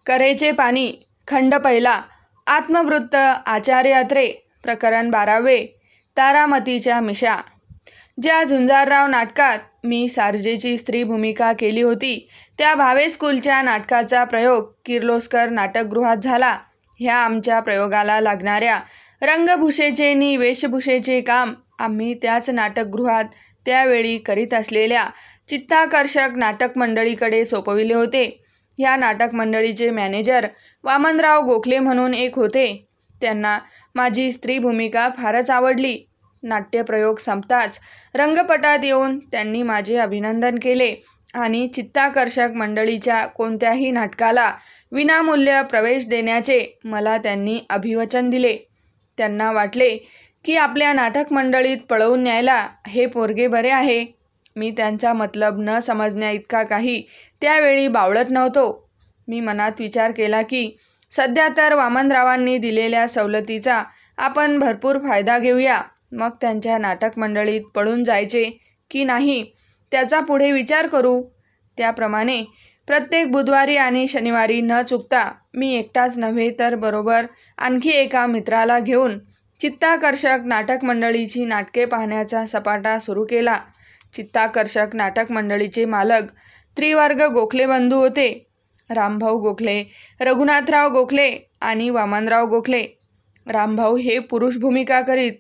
करेचे पाणी खंड पहिला आत्मवृत्त आचार्य अत्रे प्रकरण 12वे तारामतीच्या मिशा। ज्या झुंजारराव नाटकात मी सारजेची स्त्री भूमिका केली होती त्या भावे स्कूलच्या नाटकाचा प्रयोग किर्लोस्कर नाटकगृहात झाला। ह्या आमच्या प्रयोगाला लागणाऱ्या रंगभूषेचे नि वेशभूषेचे काम आम्ही त्याच नाटकगृहात त्यावेळी करीत असलेल्या चित्ताकर्षक नाटक मंडळीकडे सोपविले होते। ह्या नाटक मंडळीचे मॅनेजर वामनराव गोखले म्हणून एक होते। त्यांना माझी स्त्री भूमिका फारच आवडली। नाट्यप्रयोग संपताच रंगपटात येऊन त्यांनी माझे अभिनंदन केले आणि चित्ताकर्षक मंडळीच्या कोणत्याही नाटकाला विनामूल्य प्रवेश देण्याचे मला त्यांनी अभिवचन दिले। त्यांना वाटले की आपल्या नाटक मंडळीत पळवून न्यायला हे पोरगे बरे आहे। मी त्यांचा मतलब न समजण्या इतका काही त्यावेळी बावळट नव्हतो। मी मनात विचार केला की सध्या तर वामनरावांनी दिलेल्या सवलतीचा आपण भरपूर फायदा घेऊया, मग त्यांच्या नाटक मंडळीत पळून जायचे की नाही त्याचा पुढे विचार करू। त्याप्रमाणे प्रत्येक बुधवारी आणि शनिवारी न चुकता मी एकटाच नव्हे तर बरोबर आणखी एका मित्राला घेऊन चित्ताकर्षक नाटक मंडळीची नाटके पाहण्याचा सपाटा सुरू केला। चित्ताकर्षक नाटक मंडळीचे मालक त्रिवर्ग गोखले बंधू होते। रामभाऊ गोखले, रघुनाथराव गोखले आणि वामनराव गोखले। रामभाऊ हे पुरुष भूमिका करीत,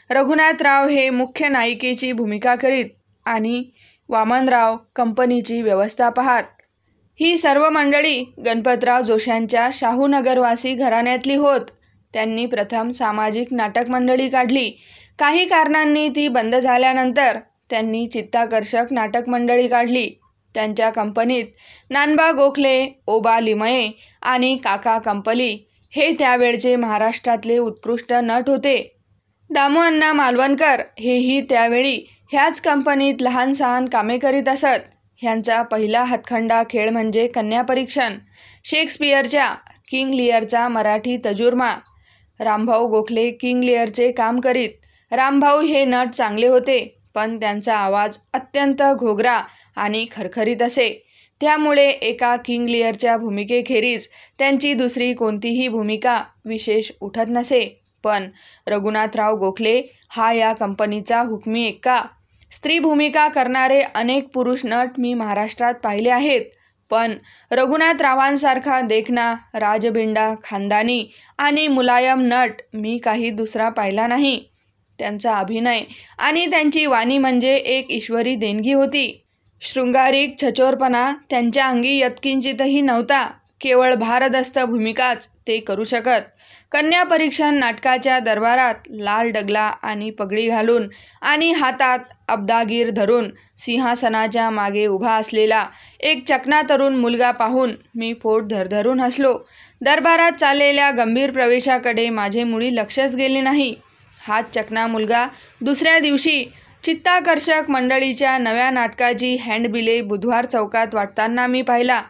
रघुनाथराव हे मुख्य नायिकेची भूमिका करीत आणि वामनराव कंपनीची व्यवस्था पाहत। ही सर्व मंडळी गणपतराव जोशांच्या शाहूनगरवासी घराण्यातली होत। त्यांनी प्रथम सामाजिक नाटक मंडळी काढली। काही कारणांनी ती बंद झाल्यानंतर त्यांनी चित्ताकर्षक नाटक मंडळी काढली। त्यांच्या कंपनीत नानबा गोखले, ओबा लिमये आणि काका कंपली हे त्यावेळचे महाराष्ट्रातले उत्कृष्ट नट होते। दामूअण्णा मालवणकर हेही त्यावेळी ह्याच कंपनीत लहान सहान कामे करीत असत। ह्यांचा पहिला हातखंडा खेळ म्हणजे कन्यापरीक्षण, शेक्सपियरच्या किंग लिअरचा मराठी तर्जुमा। रामभाऊ गोखले किंग लिअरचे काम करीत। रामभाऊ हे नट चांगले होते, पण त्यांचा आवाज अत्यंत घोगरा आणि खरखरीत असे, त्यामुळे एका किंग लिअरच्या भूमिकेखेरीज त्यांची दुसरी कोणतीही भूमिका विशेष उठत नसे। पण रघुनाथराव गोखले हा या कंपनीचा हुकमी एक्का। स्त्री भूमिका करणारे अनेक पुरुष नट मी महाराष्ट्रात पाहिले आहेत, पण रघुनाथरावांसारखा देखणा, राजबिंडा, खानदानी आणि मुलायम नट मी काही दुसरा पाहिला नाही। त्यांचा अभिनय आणि त्यांची वाणी म्हणजे एक ईश्वरी देणगी होती। शृंगारिक छचोरपणा त्यांच्या अंगी यत्किंचितही नव्हता। केवळ भारदस्त भूमिकाच ते करू शकत। कन्यापरीक्षण नाटकाच्या दरबारात लाल डगला आणि पगडी घालून आणि हातात अब्दागीर धरून सिंहासनाच्या मागे उभा असलेला एक चकना तरुण मुलगा पाहून मी पोट धरधरून हसलो। दरबारात चाललेल्या गंभीर प्रवेशाकडे माझे मुळी लक्षच गेले नाही। हाच चकना मुलगा दुसऱ्या दिवशी चित्ताकर्षक मंडळीच्या नव्या नाटकाची हँडबिले बुधवार चौकात वाटताना मी पाहिला,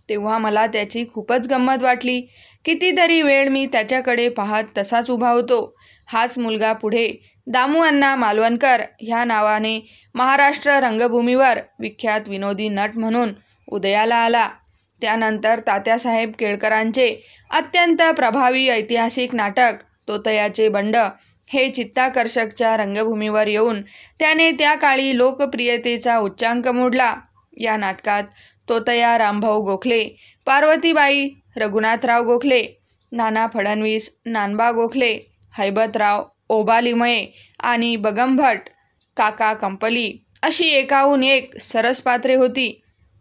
तेव्हा मला त्याची खूपच गंमत वाटली। कितीतरी वेळ मी त्याच्याकडे पाहत तसाच उभा होतो। हाच मुलगा पुढे दामूअण्णा मालवणकर ह्या नावाने महाराष्ट्र रंगभूमीवर विख्यात विनोदी नट म्हणून उदयाला आला। त्यानंतर तात्यासाहेब केळकरांचे अत्यंत प्रभावी ऐतिहासिक नाटक तोतयाचे बंड हे चित्ताकर्षकच्या रंगभूमीवर येऊन त्याने त्या काळी लोकप्रियतेचा उच्चांक मोडला। या नाटकात तोतया रामभाऊ गोखले, पार्वतीबाई, रघुनाथराव गोखले, नाना फडणवीस, नानबा गोखले, हैबतराव, ओबा लिमये आणि बगमभट, काका कंपली अशी एकाहून एक सरस पात्रे होती।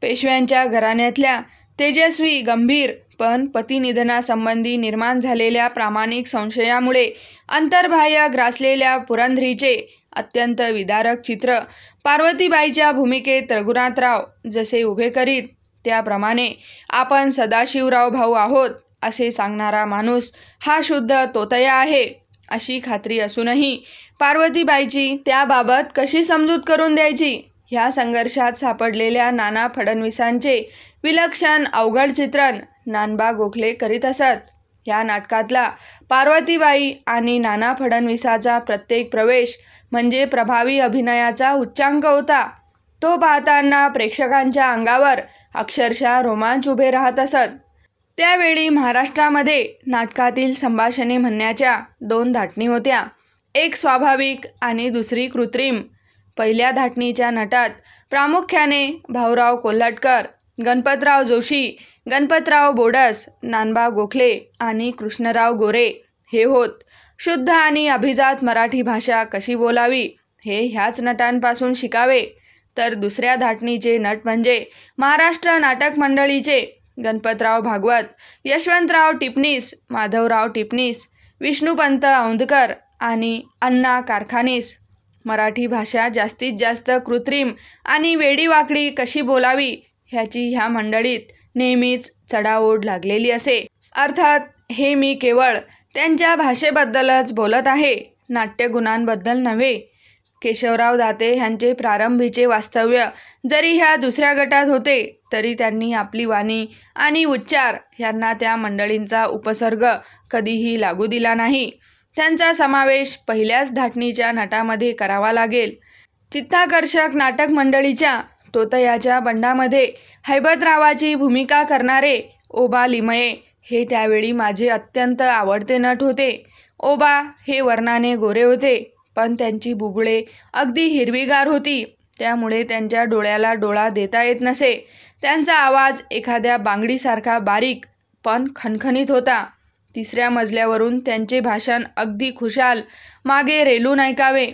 पेशव्यांच्या घराण्यातल्या तेजस्वी, गंभीर पण पतिनिधनासंबंधी निर्माण झालेल्या प्रामाणिक संशयामुळे अंतर्बाह्य ग्रासलेल्या पुरंदरीचे अत्यंत विदारक चित्र पार्वतीबाईच्या भूमिकेत रघुनाथराव जसे उभे करीत, त्याप्रमाणे आपण सदाशिवराव भाऊ आहोत असे सांगणारा माणूस हा शुद्ध तोतया आहे अशी खात्री असूनही पार्वतीबाईची त्याबाबत कशी समजूत करून द्यायची ह्या संघर्षात सापडलेल्या नाना फडणवीसांचे विलक्षण अवघड चित्रण नानबा गोखले करीत असत। ह्या नाटकातला पार्वतीबाई आणि नाना फडणवीसाचा प्रत्येक प्रवेश म्हणजे प्रभावी अभिनयाचा उच्चांक होता। तो पाहताना प्रेक्षकांच्या अंगावर अक्षरशः रोमांच उभे राहत असत। त्यावेळी महाराष्ट्रामध्ये नाटकातील संभाषणे म्हणण्याच्या 2 धाटणी होत्या, एक स्वाभाविक आणि दुसरी कृत्रिम. पहिल्या धाटणीच्या नटात प्रामुख्याने भाऊराव कोल्हटकर, गणपतराव जोशी, गणपतराव बोडस, नानबा गोखले आणि कृष्णराव गोरे हे होत. शुद्ध आणि अभिजात मराठी भाषा कशी बोलावी हे ह्याच नटांपासून शिकावे. तर दुसऱ्या धाटणीचे नट म्हणजे महाराष्ट्र नाटक मंडळीचे गणपतराव भागवत, यशवंतराव टिपणीस, माधवराव टिपणीस, विष्णुपंत औंधकर आणि अण्णा कारखानीस. मराठी भाषा जास्तीत जास्त कृत्रिम आणि वेडीवाकडी कशी बोलावी ह्याची ह्या मंडळीत नेहमीच चढाओढ लागलेली असे. अर्थात हे मी केवळ त्यांच्या भाषेबद्दलच बोलत आहे, नाट्यगुणांबद्दल नव्हे. केशवराव दाते ह्यांचे प्रारंभीचे वास्तव्य जरी ह्या दुसऱ्या गटात होते, तरी त्यांनी आपली वाणी आणि उच्चार ह्यांना त्या मंडळींचा उपसर्ग कधीही लागू दिला नाही. त्यांचा समावेश पहिल्याच धाटणीच्या नटामध्ये करावा लागेल. चित्ताकर्षक नाटक मंडळीच्या तोतयाच्या बंडामध्ये हैबतरावाची भूमिका करणारे ओबा लिमये हे त्यावेळी माझे अत्यंत आवडते नट होते. ओबा हे वर्णाने गोरे होते, पण त्यांची बुबुळे अगदी हिरवीगार होती, त्यामुळे त्यांच्या डोळ्याला डोळा देता येत नसे. त्यांचा आवाज एखाद्या बांगडीसारखा बारीक पण खणखणीत होता. तिसऱ्या मजल्यावरून त्यांचे भाषण अगदी खुशाल मागे रेलून ऐकावे.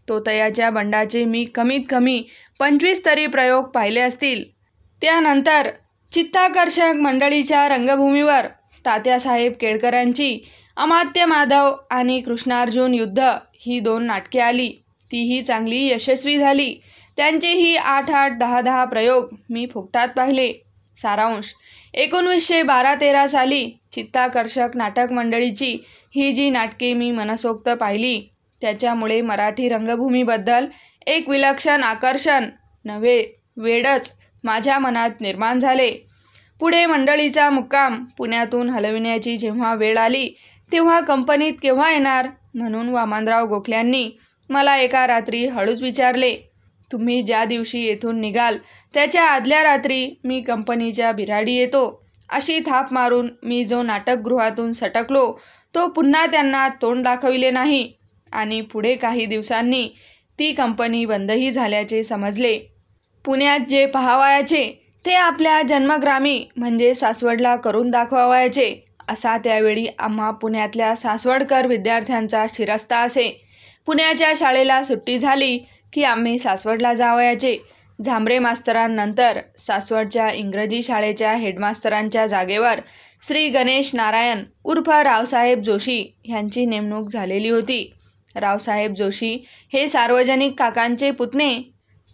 तोतयाच्या बंडाचे मी कमीत कमी 25 तरी प्रयोग पाहिले असतील. त्यानंतर चित्ताकर्षक मंडळीच्या रंगभूमीवर तात्यासाहेब केळकरांची अमात्य माधव आणि कृष्णार्जुन युद्ध ही 2 नाटके आली. तीही चांगली यशस्वी झाली. त्यांचेही 8-8, 10-10 प्रयोग मी फुकटात पाहिले. सारांश: 1912-13 साली चित्ताकर्षक नाटक मंडळीची ही जी नाटके मी मनसोक्त पाहिली, त्याच्यामुळे मराठी रंगभूमीबद्दल एक विलक्षण आकर्षण नव्हे, वेडच माझ्या मनात निर्माण झाले. पुढे मंडळीचा मुक्काम पुण्यातून हलविण्याची जेव्हा वेळ आली, तेव्हा कंपनीत केव्हा येणार म्हणून वामनराव गोखल्यांनी मला एका रात्री हळूच विचारले. तुम्ही ज्या दिवशी येथून निघाल त्याच्या आदल्या रात्री मी कंपनीच्या बिऱ्हाडी येतो. अशी थाप मारून मी जो नाटकगृहातून सटकलो, तो पुन्हा त्यांना तोंड दाखविले नाही आणि पुढे काही दिवसांनी ती कंपनी बंदही झाल्याचे समजले. पुण्यात जे पहावयाचे ते आपल्या जन्मग्रामी म्हणजे सासवडला करून दाखवावयाचे, असा त्यावेळी आम्हा पुण्यातल्या सासवडकर विद्यार्थ्यांचा शिरस्ता असे. पुण्याच्या शाळेला सुट्टी झाली की आम्ही सासवडला जावयाचे. झांबरे मास्तरांनंतर सासवडच्या इंग्रजी शाळेच्या हेडमास्तरांच्या जागेवर श्री गणेश नारायण उर्फ रावसाहेब जोशी ह्यांची नेमणूक झालेली होती. रावसाहेब जोशी हे सार्वजनिक काकांचे पुतणे.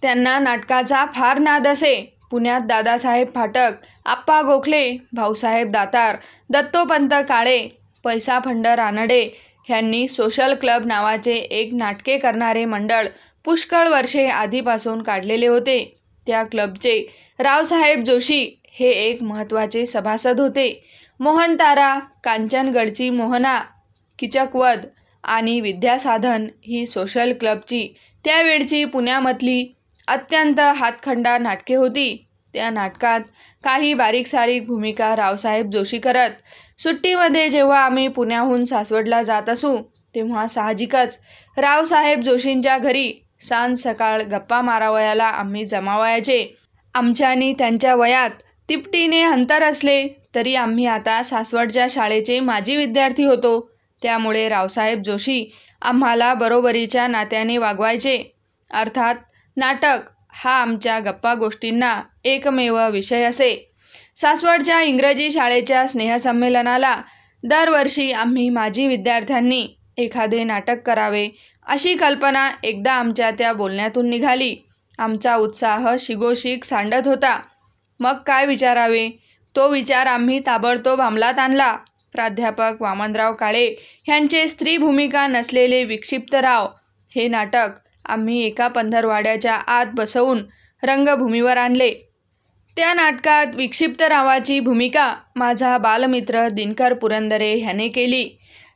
त्यांना नाटकाचा फार नाद असे. पुण्यात दादासाहेब फाटक, आप्पा गोखले, भाऊसाहेब दातार, दत्तोपंत काळे, पैसा फंड रानडे ह्यांनी सोशल क्लब नावाचे एक नाटके करणारे मंडळ पुष्कळ वर्षे आधीपासून काढलेले होते. त्या क्लबचे रावसाहेब जोशी हे एक महत्त्वाचे सभासद होते. मोहनतारा, कांचनगडची मोहना, किचकवध आणि विद्यासाधन ही सोशल क्लबची त्यावेळची पुण्यामधली अत्यंत हातखंडा नाटके होती. त्या नाटकात काही बारीक सारीक भूमिका रावसाहेब जोशी करत. सुट्टीमध्ये जेव्हा आम्ही पुण्याहून सासवडला जात असू, तेव्हा साहजिकच रावसाहेब जोशींच्या घरी सांज सकाळ गप्पा मारावयाला आम्ही जमावयाचे. आमच्यानी त्यांच्या वयात तिपटीने अंतर असले तरी आम्ही आता सासवडच्या शाळेचे माजी विद्यार्थी होतो. त्यामुळे रावसाहेब जोशी आम्हाला बरोबरीच्या नात्याने वागवायचे. अर्थात नाटक हा आमच्या गप्पा गोष्टींना एकमेव विषय असे. सासवडच्या इंग्रजी शाळेच्या स्नेहसंमेलनाला दरवर्षी आम्ही माजी विद्यार्थ्यांनी एखादे नाटक करावे अशी कल्पना एकदा आमच्या त्या बोलण्यातून निघाली. आमचा उत्साह शिगोशिग सांडत होता. मग काय विचारावे, तो विचार आम्ही ताबडतोब अंमलात आणला. प्राध्यापक वामनराव काळे ह्यांचे स्त्री भूमिका नसलेले विक्षिप्तराव हे नाटक आम्ही एका पंधरवाड्याच्या आत बसवून रंगभूमीवर आणले. त्या नाटकात विक्षिप्तरावाची भूमिका माझा बालमित्र दिनकर पुरंदरे ह्याने केली.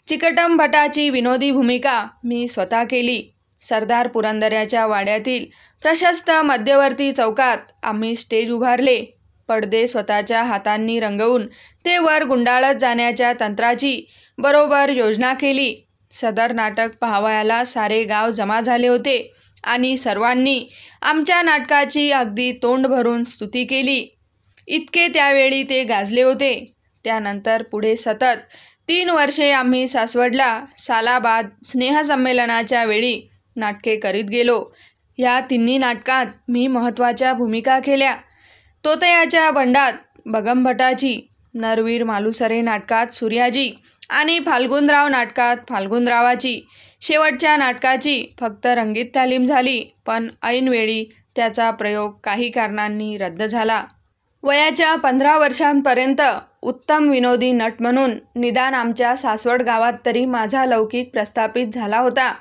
चिकटम भटाची विनोदी भूमिका मी स्वतः केली. सरदार पुरंदऱ्याच्या वाड्यातील प्रशस्त मध्यवर्ती चौकात आम्ही स्टेज उभारले, पडदे स्वतःच्या हातांनी रंगवून ते वर गुंडाळत जाण्याच्या तंत्राची बरोबर योजना केली. सदर नाटक पाहावयाला सारे गाव जमा झाले होते आणि सर्वांनी आमच्या नाटकाची अगदी तोंड भरून स्तुती केली. इतके त्यावेळी ते गाजले होते. त्यानंतर पुढे सतत 3 वर्षे आम्ही सासवडला सालाबाद स्नेहसंमेलनाच्या वेळी नाटके करीत गेलो. ह्या तिन्ही नाटकात मी महत्त्वाच्या भूमिका केल्या. तोतयाच्या बंडात बगमभटाची, नरवीर मालुसरे नाटकात सूर्याजी आणि फाल्गुनराव नाटकात फाल्गुनरावाची. शेवटच्या नाटकाची फक्त रंगीत तालीम झाली, पण ऐनवेळी त्याचा प्रयोग काही कारणांनी रद्द झाला. वयाच्या 15 वर्षांपर्यंत उत्तम विनोदी नट म्हणून निदान आमच्या सासवड गावात तरी माझा लौकिक प्रस्थापित झाला होता.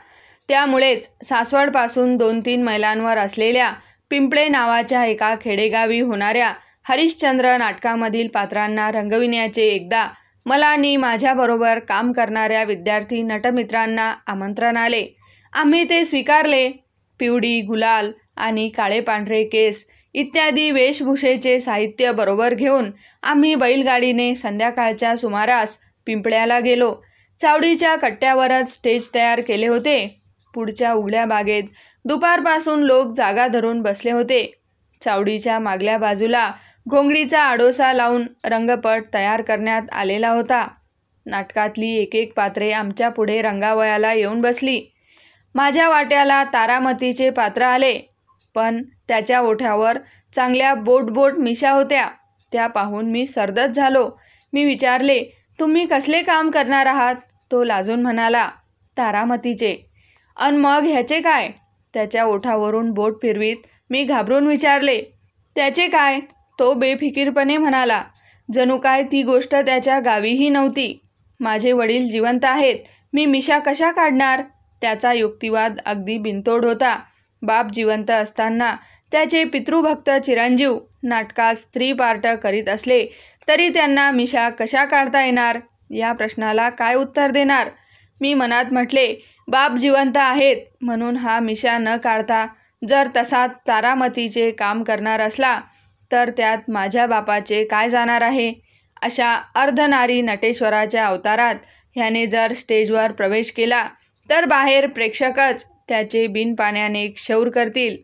त्यामुळेच सासवडपासून 2-3 मैलांवर असलेल्या पिंपळे नावाच्या एका खेडेगावी होणाऱ्या हरिश्चंद्र नाटकामधील पात्रांना रंगविण्याचे एकदा मला आणि माझ्याबरोबर काम करणाऱ्या विद्यार्थी नटमित्रांना आमंत्रण आले. आम्ही ते स्वीकारले. पिवडी, गुलाल आणि काळे पांढरे केस इत्यादी वेशभूषेचे साहित्य बरोबर घेऊन आम्ही बैलगाडीने संध्याकाळच्या सुमारास पिंपळ्याला गेलो. चावडीच्या कट्ट्यावरच स्टेज तयार केले होते. पुढच्या उघड्या बागेत दुपारपासून लोक जागा धरून बसले होते. चावडीच्या मागल्या बाजूला घोंगडीचा आडोसा लावून रंगपट तयार करण्यात आलेला होता. नाटकातली एक पात्रे आमच्या पुढे रंगावयाला येऊन बसली. माझ्या वाट्याला तारामतीचे पात्र आले, पण त्याच्या ओठावर चांगल्या बोट मिशा होत्या. त्या पाहून मी सरदच झालो. मी विचारले, तुम्ही कसले काम करणार आहात? तो लाजून म्हणाला, तारामतीचे. अन मग ह्याचे काय? त्याच्या ओठावरून बोट फिरवीत मी घाबरून विचारले, त्याचे काय? तो बेफिकीरपणे म्हणाला, जणू काय ती गोष्ट त्याच्या गावीही नव्हती. माझे वडील जिवंत आहेत, मी मिशा कशा काढणार? त्याचा युक्तिवाद अगदी बिनतोड होता. बाप जिवंत असताना त्याचे पितृभक्त चिरंजीव नाटकात स्त्री पार्ट करीत असले तरी त्यांना मिशा कशा काढता येणार? या प्रश्नाला काय उत्तर देणार? मी मनात म्हटले, बाप जिवंत आहेत म्हणून हा मिशा न काढता जर तसा तारामतीचे काम करणार असला तर त्यात माझ्या बापाचे काय जाणार आहे? अशा अर्धनारी नटेश्वराच्या अवतारात ह्याने जर स्टेजवर प्रवेश केला तर बाहेर प्रेक्षकच त्याचे बिनपाण्याने क्षौर करतील.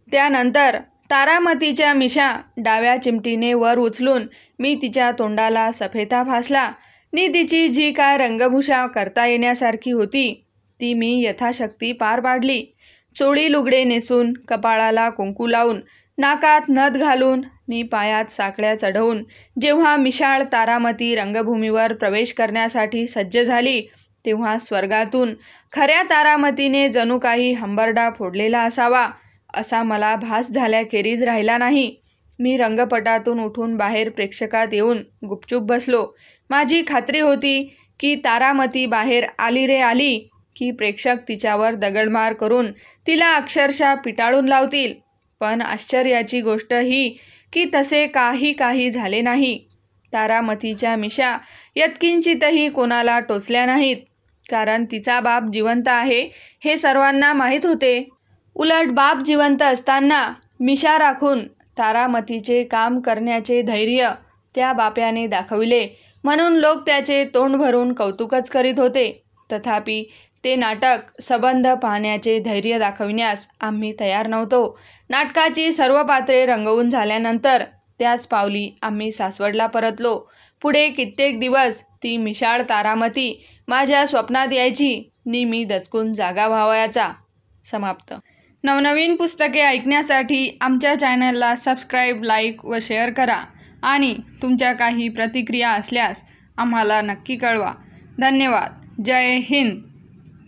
त्यानंतर तारामतीच्या मिशा डाव्या चिमटीने वर उचलून मी तिच्या तोंडाला सफेता फासला नि तिची जी काय रंगभूषा करता येण्यासारखी होती ती मी यथाशक्ती पार पाडली. चोळी लुगडे नेसून, कपाळाला कुंकू लावून, नाकात नथ घालून नि पायात साकळ्या चढवून जेव्हा मिशाळ तारामती रंगभूमीवर प्रवेश करण्यासाठी सज्ज झाली तेव्हा स्वर्गातून खऱ्या तारामतीने जणू काही हंबरडा फोडलेला असावा असा मला भास झाल्याखेरीज राहिला नाही. मी रंगपटातून उठून बाहेर प्रेक्षकात येऊन गुपचूप बसलो. माझी खात्री होती की तारामती बाहेर आली रे आली की प्रेक्षक तिच्यावर दगडमार करून तिला अक्षरशः पिटाळून लावतील. पण आश्चर्याची गोष्ट ही की तसे काही झाले नाही. तारामतीच्या मिशा यत्किंचितही कोणाला टोचल्या नाहीत, कारण तिचा बाप जिवंत आहे हे सर्वांना माहीत होते. उलट बाप जिवंत असताना मिशा राखून तारामतीचे काम करण्याचे धैर्य त्या बाप्याने दाखविले म्हणून लोक त्याचे तोंड भरून कौतुकच करीत होते. तथापि ते नाटक सबंध पाहण्याचे धैर्य दाखविण्यास आम्ही तयार नव्हतो. नाटकाची सर्व पात्रे रंगवून झाल्यानंतर त्याच पावली आम्ही सासवडला परतलो. पुढे कित्येक दिवस ती मिशाळ तारामती माझ्या स्वप्नात यायची नि मी दचकून जागा व्हावयाचा. समाप्त. नवनवीन पुस्तके ऐकण्यासाठी आमच्या चॅनलला सबस्क्राईब, लाईक व शेअर करा आणि तुमच्या काही प्रतिक्रिया असल्यास आम्हाला नक्की कळवा. धन्यवाद. जय हिंद.